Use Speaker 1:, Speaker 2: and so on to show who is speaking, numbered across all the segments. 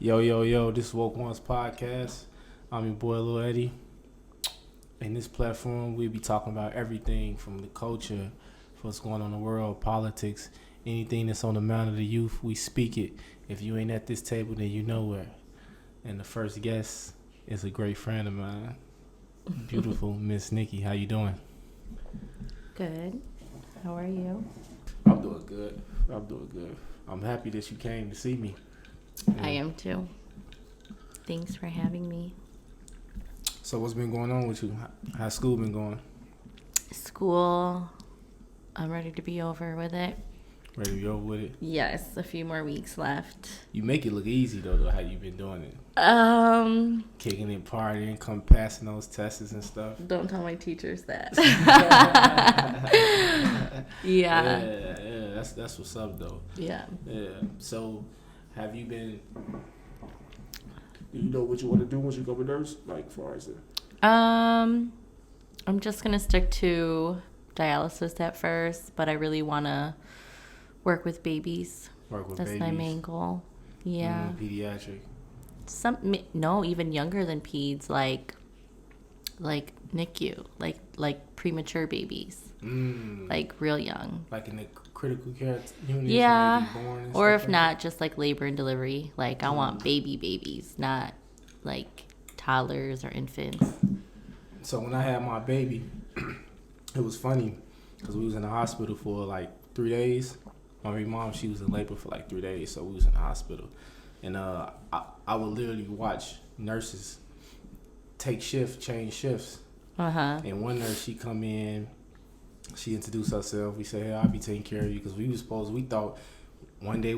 Speaker 1: Yo, this is Woke One's podcast. I'm your boy Lil Eddie. In this platform, we'll be talking about everything from the culture, what's going on in the world, politics, anything that's on the mind of the youth, we speak it. If you ain't at this table, then you nowhere. And the first guest is a great friend of mine, beautiful Miss Nikki. How you doing?
Speaker 2: Good. How are you?
Speaker 1: I'm doing good. I'm happy that you came to see me.
Speaker 2: I am too. Thanks for having me.
Speaker 1: So what's been going on with you? How's school been going?
Speaker 2: School, I'm ready to be over with it.
Speaker 1: Ready to be over with it?
Speaker 2: Yes, a few more weeks left.
Speaker 1: You make it look easy though, how you been doing it. Kicking it, partying, passing those tests and stuff.
Speaker 2: Don't tell my teachers that.
Speaker 1: Yeah, that's what's up though.
Speaker 2: Yeah.
Speaker 1: So, have you been? Do you know what you want to do once you go to nurse? Like, far as it?
Speaker 2: I'm just gonna stick to dialysis at first, but I really wanna work with babies. That's my main goal. Yeah.
Speaker 1: Pediatric.
Speaker 2: No, even younger than peds, like NICU, like premature babies, like real young.
Speaker 1: Like in the critical care unit.
Speaker 2: Yeah. Or if not, just like labor and delivery. Like I want babies, not like toddlers or infants.
Speaker 1: So when I had my baby, it was funny because we was in the hospital for like 3 days. My mom, she was in labor for like 3 days, so we was in the hospital. And I would literally watch nurses change shifts. Uh-huh. And one nurse, she come in, she introduced herself. We said, hey, I'll be taking care of you. Because we thought one day,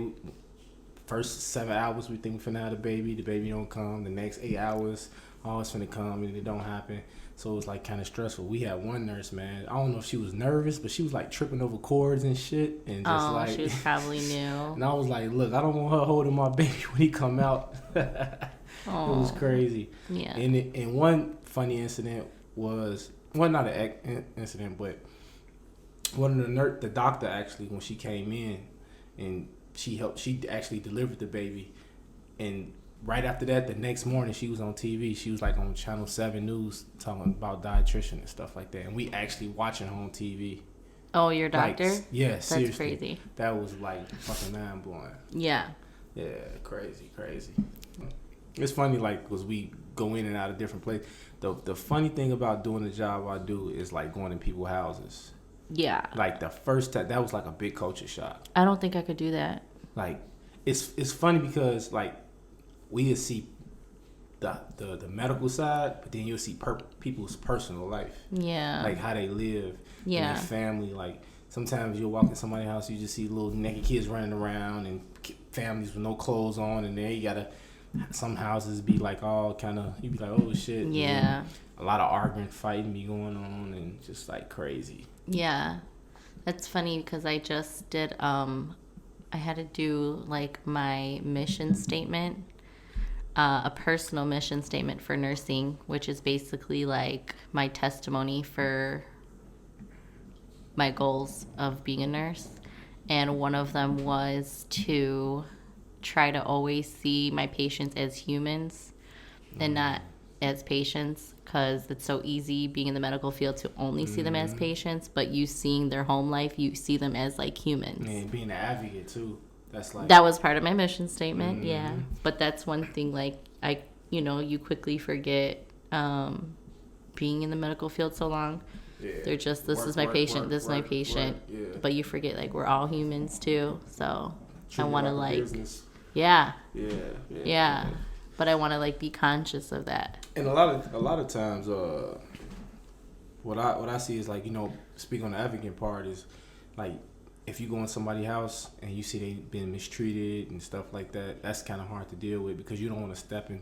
Speaker 1: first 7 hours, we think we're finna have the baby don't come. The next 8 hours, it's finna come, and it don't happen. So it was like kind of stressful. We had one nurse, man. I don't know if she was nervous, but she was like tripping over cords and shit, and just
Speaker 2: she was probably new.
Speaker 1: And I was like, look, I don't want her holding my baby when he come out. It was crazy.
Speaker 2: Yeah.
Speaker 1: And one funny incident was, well, not an incident, but one of the doctor actually, when she came in, and she actually delivered the baby, and right after that, the next morning, she was on TV. She was like on Channel 7 News talking about dietitian and stuff like that. And we actually watching her on TV.
Speaker 2: Oh, your doctor?
Speaker 1: Like, yeah,
Speaker 2: that's
Speaker 1: seriously.
Speaker 2: That's crazy.
Speaker 1: That was like fucking mind blowing.
Speaker 2: Yeah.
Speaker 1: Yeah, crazy. It's funny, like, because we go in and out of different places. The funny thing about doing the job I do is like going in people's houses. Yeah. Like the first time, that was like a big culture shock.
Speaker 2: I don't think I could do that.
Speaker 1: Like, it's funny because like, we'll see the medical side, but then you'll see people's personal life. Yeah. Like how they live. Yeah. And their family. Like sometimes you'll walk in somebody's house, you just see little naked kids running around and families with no clothes on, and then you gotta, some houses be like all kind of, you be like, oh shit. Yeah. A lot of arguing, fighting be going on, and just like crazy.
Speaker 2: Yeah. That's funny because I just did, I had to do like my mission statement. A personal mission statement for nursing, which is basically like my testimony for my goals of being a nurse. And one of them was to try to always see my patients as humans and not as patients, because it's so easy being in the medical field to only see them as patients, but you seeing their home life, you see them as like humans.
Speaker 1: And being an advocate too. That's like,
Speaker 2: that was part of my mission statement, yeah. But that's one thing, like, you quickly forget being in the medical field so long. Yeah. They're just, this is my patient, this is my patient. Yeah. But you forget, like, we're all humans too. So I want to, like, yeah. But I want to, like, be conscious of that.
Speaker 1: And a lot of times, what I see is, like, speak on the advocate part is, like, if you go in somebody's house and you see they've been mistreated and stuff like that, that's kind of hard to deal with because you don't want to step in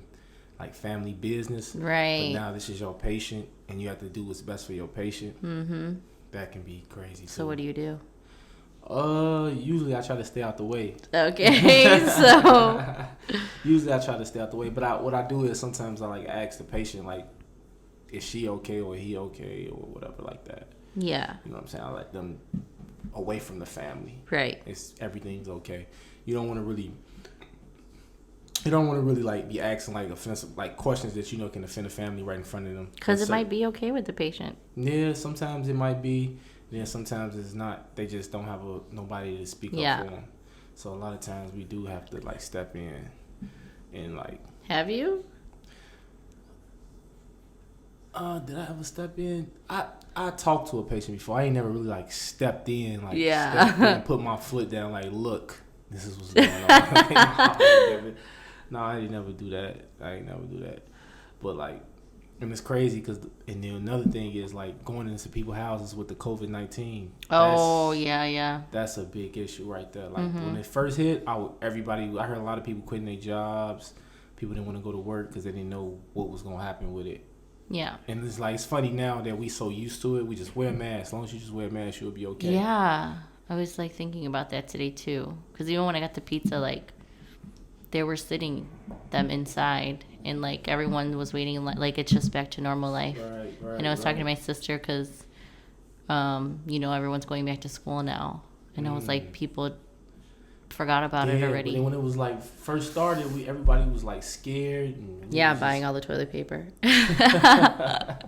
Speaker 1: like family business. Right. But now this is your patient and you have to do what's best for your patient. Mm-hmm. That can be crazy too.
Speaker 2: So what do you do?
Speaker 1: Usually I try to stay out the way.
Speaker 2: Okay, so.
Speaker 1: Usually I try to stay out the way, but what I do is sometimes I like ask the patient, like, is she okay or he okay or whatever like that. Yeah. You know what I'm saying? I let them away from the family. Right. Everything's okay. You don't want to really You don't want to really like be asking like offensive like questions that you know can offend a family right in front of them.
Speaker 2: Because it might be okay with the patient.
Speaker 1: Yeah, sometimes it might be. Then sometimes it's not. They just don't have nobody to speak up for them. So a lot of times we do have to like step in and like.
Speaker 2: Have you?
Speaker 1: Did I ever step in? I talked to a patient before. I ain't never really like stepped in like stepped in, put my foot down like, look, this is what's going on. No, I didn't never do that. But like, and it's crazy because, and then another thing is like going into people's houses with the COVID-19.
Speaker 2: Oh yeah.
Speaker 1: That's a big issue right there. Like when it first hit, I heard a lot of people quitting their jobs. People didn't want to go to work because they didn't know what was gonna happen with it.
Speaker 2: Yeah.
Speaker 1: And it's like, it's funny now that we so used to it. We just wear masks. As long as you just wear a mask, you'll be okay.
Speaker 2: Yeah. I was like thinking about that today too. Because even when I got the pizza, like they were sitting them inside and like everyone was waiting. Like it's just back to normal life.
Speaker 1: Right.
Speaker 2: And I was talking to my sister because, everyone's going back to school now. And I was like, people forgot about it already.
Speaker 1: And when it was like first started, everybody was like scared. And
Speaker 2: buying all the toilet paper.
Speaker 1: I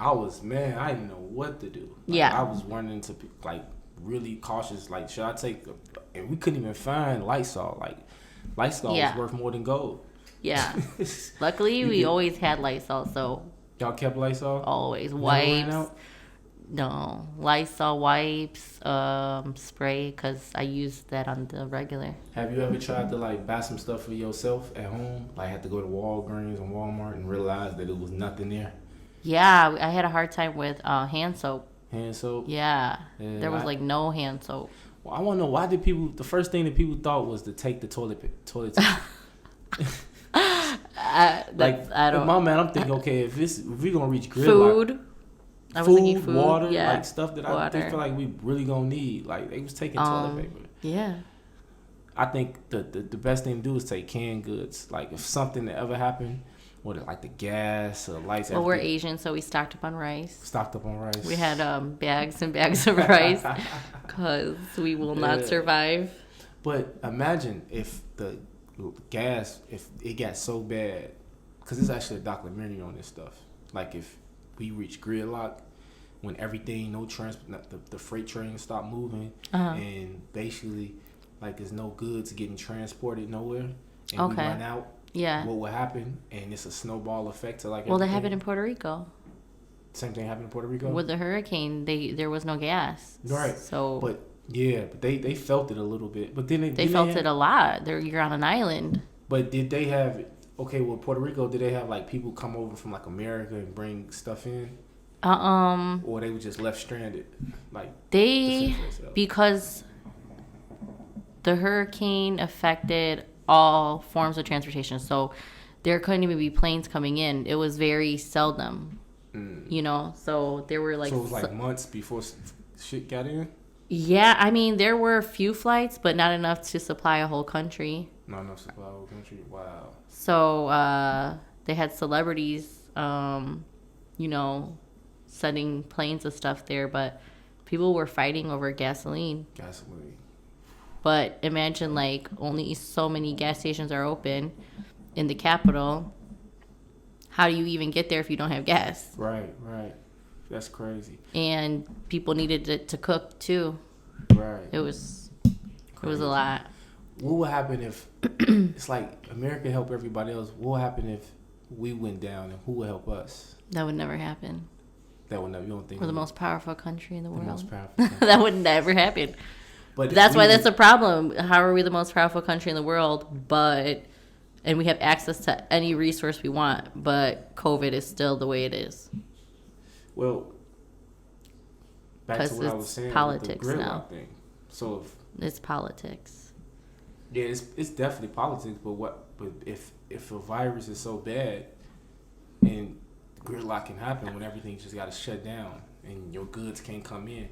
Speaker 1: didn't know what to do. Like, I was running to like really cautious. Like, should I take? And we couldn't even find Lysol. Like, Lysol was worth more than gold.
Speaker 2: Yeah. Luckily, we always had Lysol, so.
Speaker 1: Y'all kept Lysol?
Speaker 2: Always. Wipes. No. Lysol wipes, spray, because I use that on the regular.
Speaker 1: Have you ever tried to, like, buy some stuff for yourself at home? Like, had to go to Walgreens and Walmart and realize that it was nothing there?
Speaker 2: Yeah, I had a hard time with hand soap.
Speaker 1: Hand soap?
Speaker 2: Yeah. There was, no hand soap.
Speaker 1: Well, I want to know, why did people, the first thing that people thought was to take the toilet
Speaker 2: I don't.
Speaker 1: My man, I'm thinking, okay, if we gonna reach gridlock,
Speaker 2: food. I was thinking food,
Speaker 1: water, like stuff that I feel like we really gonna need. Like they was taking toilet paper.
Speaker 2: Yeah.
Speaker 1: I think the best thing to do is take canned goods. Like if something that ever happened, or like the gas or lights.
Speaker 2: Well, we're Asian, so we stocked up on rice.
Speaker 1: We
Speaker 2: had bags and bags of rice because we will not survive.
Speaker 1: But imagine if the gas, if it got so bad, because there's actually a documentary on this stuff. Like if we reach gridlock, when everything, the freight trains stop moving, and basically, like there's no goods getting transported nowhere, and we run out.
Speaker 2: Yeah.
Speaker 1: What will happen? And it's a snowball effect to like.
Speaker 2: Well, that happened in Puerto Rico.
Speaker 1: Same thing happened in Puerto Rico.
Speaker 2: With the hurricane, there was no gas.
Speaker 1: Right.
Speaker 2: So.
Speaker 1: But they felt it a little bit. But then
Speaker 2: they felt it a lot. You're on an island.
Speaker 1: But did they have? Okay, well, Puerto Rico, did they have like people come over from like America and bring stuff in? Or they were just left stranded, like
Speaker 2: because the hurricane affected all forms of transportation, so there couldn't even be planes coming in. It was very seldom, So there were like.
Speaker 1: So it was like months before shit got in.
Speaker 2: Yeah, I mean there were a few flights, but not enough to supply a whole country.
Speaker 1: Not enough to supply a whole country. Wow.
Speaker 2: So they had celebrities, sending planes of stuff there, but people were fighting over gasoline. But imagine like only so many gas stations are open in the capital. How do you even get there if you don't have gas?
Speaker 1: Right. That's crazy.
Speaker 2: And people needed it to cook too.
Speaker 1: Right.
Speaker 2: It was a lot.
Speaker 1: What would happen if it's like America help everybody else? What would happen if we went down, and who would help us?
Speaker 2: That would never happen.
Speaker 1: That would never. You don't think
Speaker 2: we're the most powerful country in the world?
Speaker 1: The most powerful country.
Speaker 2: That would never happen. But that's why that's a problem. How are we the most powerful country in the world? And we have access to any resource we want, but COVID is still the way it is.
Speaker 1: Well, back to what I was saying,
Speaker 2: politics
Speaker 1: with the
Speaker 2: now.
Speaker 1: Thing. So
Speaker 2: it's politics.
Speaker 1: Yeah, it's definitely politics. But if a virus is so bad, and gridlock can happen when everything just got to shut down and your goods can't come in,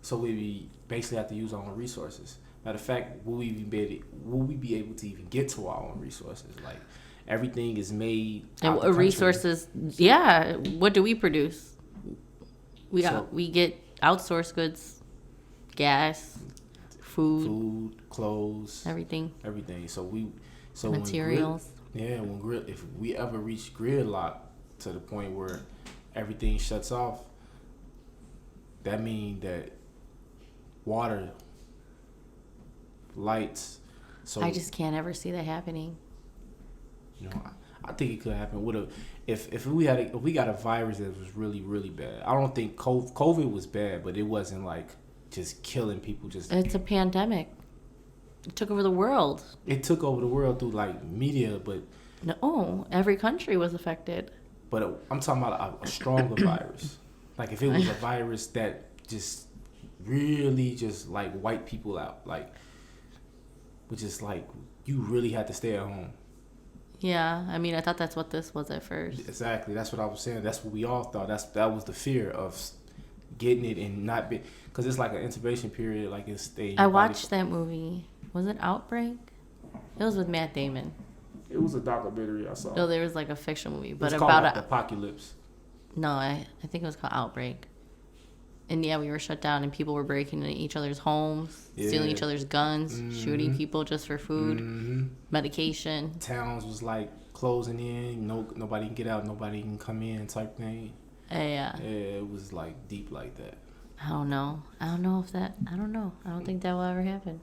Speaker 1: so we basically have to use our own resources. Matter of fact, will we be able to even get to our own resources? Like everything is made.
Speaker 2: And resources, yeah. What do we produce? We get outsourced goods, gas, food,
Speaker 1: clothes,
Speaker 2: everything,
Speaker 1: So
Speaker 2: materials.
Speaker 1: if we ever reach gridlock to the point where everything shuts off, that means that water, lights. So
Speaker 2: I just can't ever see that happening.
Speaker 1: I think it could happen. If we got a virus that was really, really bad. I don't think COVID was bad, but it wasn't like just killing people.
Speaker 2: It's a pandemic. It took over the world.
Speaker 1: It took over the world through like media, but
Speaker 2: no, every country was affected.
Speaker 1: But I'm talking about a stronger virus. Like if it was a virus that just really just like wipe people out, like, which is like you really had to stay at home.
Speaker 2: Yeah, I mean, I thought that's what this was at first.
Speaker 1: Exactly, that's what I was saying. That's what we all thought. That was the fear of getting it and not be, because it's like an incubation period. Like it's staying.
Speaker 2: I watched that movie. Was it Outbreak? It was with Matt Damon.
Speaker 1: It was a documentary I saw.
Speaker 2: No, there was like a fictional movie, but
Speaker 1: it's
Speaker 2: about
Speaker 1: called apocalypse.
Speaker 2: No, I think it was called Outbreak. And yeah, we were shut down, and people were breaking into each other's homes, stealing each other's guns, shooting people just for food, medication.
Speaker 1: Towns was like closing in. Nobody can get out. Nobody can come in. Type thing.
Speaker 2: Yeah.
Speaker 1: Yeah, it was like deep like that.
Speaker 2: I don't know. I don't know. I don't think that will ever happen.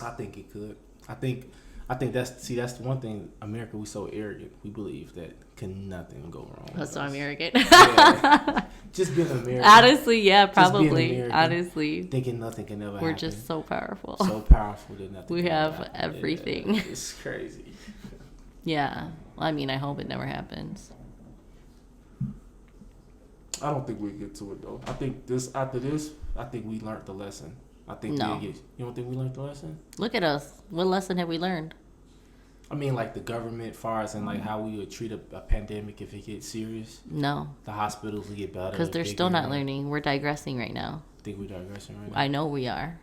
Speaker 1: I think it could. I think that's the one thing. America, we so arrogant. We believe that nothing go wrong.
Speaker 2: That's so American.
Speaker 1: Yeah. Just being American.
Speaker 2: Honestly, yeah, probably. Honestly,
Speaker 1: thinking nothing can ever happen.
Speaker 2: We're just so powerful.
Speaker 1: So powerful that nothing.
Speaker 2: We
Speaker 1: can
Speaker 2: have
Speaker 1: happen.
Speaker 2: everything.
Speaker 1: Yeah, it's crazy.
Speaker 2: Yeah. Well, I mean, I hope it never happens.
Speaker 1: I don't think we'll get to it though. I think after this, I think we learned the lesson. I think
Speaker 2: no.
Speaker 1: You don't think we learned the lesson?
Speaker 2: Look at us. What lesson have we learned?
Speaker 1: I mean, like the government, far as in like how we would treat a pandemic if it gets serious.
Speaker 2: No.
Speaker 1: The hospitals will get better.
Speaker 2: Because they're still not learning. We're digressing right now.
Speaker 1: I think we're digressing right now.
Speaker 2: I know we are.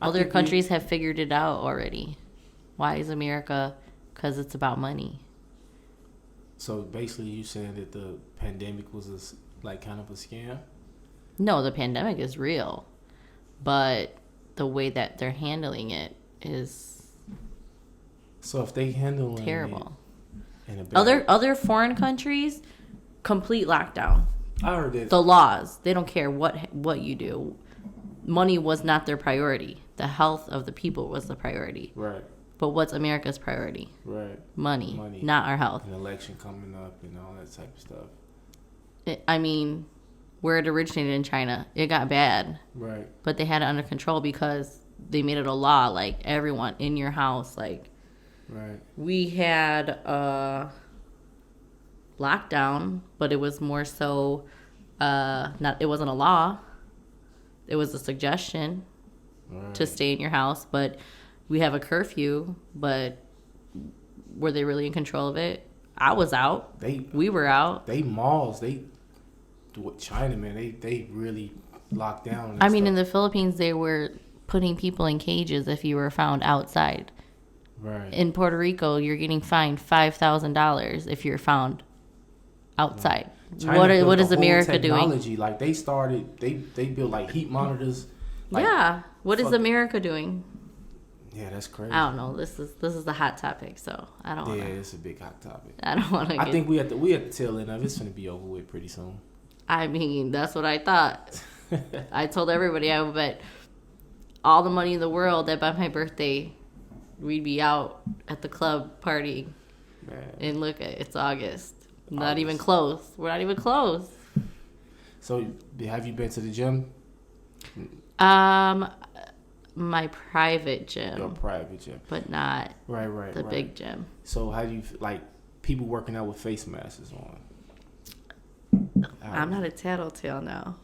Speaker 2: Other countries have figured it out already. Why is America? Because it's about money.
Speaker 1: So basically, you saying that the pandemic was like kind of a scam?
Speaker 2: No, the pandemic is real, but the way that they're handling it is.
Speaker 1: So if they handle
Speaker 2: terrible.
Speaker 1: It
Speaker 2: other foreign countries, complete lockdown.
Speaker 1: I heard that.
Speaker 2: The laws, they don't care what you do. Money was not their priority. The health of the people was the priority.
Speaker 1: Right.
Speaker 2: But what's America's priority?
Speaker 1: Right.
Speaker 2: Money. Not our health.
Speaker 1: An election coming up and all that type of stuff.
Speaker 2: I mean, where it originated in China, it got bad.
Speaker 1: Right.
Speaker 2: But they had it under control because they made it a law, like everyone in your house, like.
Speaker 1: Right.
Speaker 2: We had a lockdown, but it was more so it wasn't a law. It was a suggestion to stay in your house, but we have a curfew, but were they really in control of it? I was out. We were out.
Speaker 1: Malls, China, man, they really locked down.
Speaker 2: I mean, in the Philippines, they were putting people in cages if you were found outside.
Speaker 1: Right.
Speaker 2: In Puerto Rico, you're getting fined $5,000 if you're found outside. Right. What is America doing?
Speaker 1: Like they built like heat monitors.
Speaker 2: Like, yeah. What is America doing?
Speaker 1: Yeah, that's crazy.
Speaker 2: I don't know. This is the hot topic, so I don't want to.
Speaker 1: Yeah, it's a big hot topic.
Speaker 2: I don't want to.
Speaker 1: I think we at the tail end of it. It's going to be over with pretty soon.
Speaker 2: I mean, that's what I thought. I told everybody I would bet all the money in the world that by my birthday we'd be out at the club partying. Man. And look, it's August. Not even close. We're not even close.
Speaker 1: So, have you been to the gym?
Speaker 2: My private gym.
Speaker 1: Your private gym.
Speaker 2: But not the big gym.
Speaker 1: So, how do you, like, people working out with face masks on?
Speaker 2: I'm not a tattletale now.